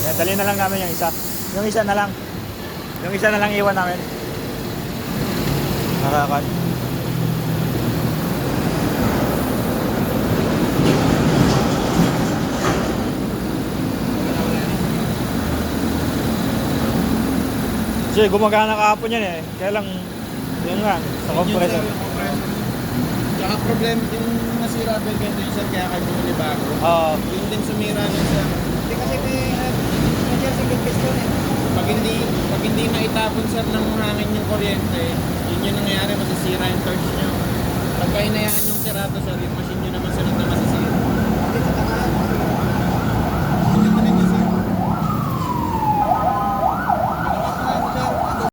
Yan, dali na lang namin yung isa. Yung isa na lang. Yung isa na lang iwan namin. Nakakat. Kasi gumagana kahapon yan eh. Kaya lang, yun nga, sa compressor. Tsaka problem yung nasira bell condenser kaya kayo bumili bago. Oo. Yung din sumira nun sa... Hindi kasi may single piston eh. Pag hindi naitapon sir ng hangin yung kuryente, yun yung nangyayari, masisira yung torch nyo. Pagka inayaan yung sirato sir, yung machine nyo naman sir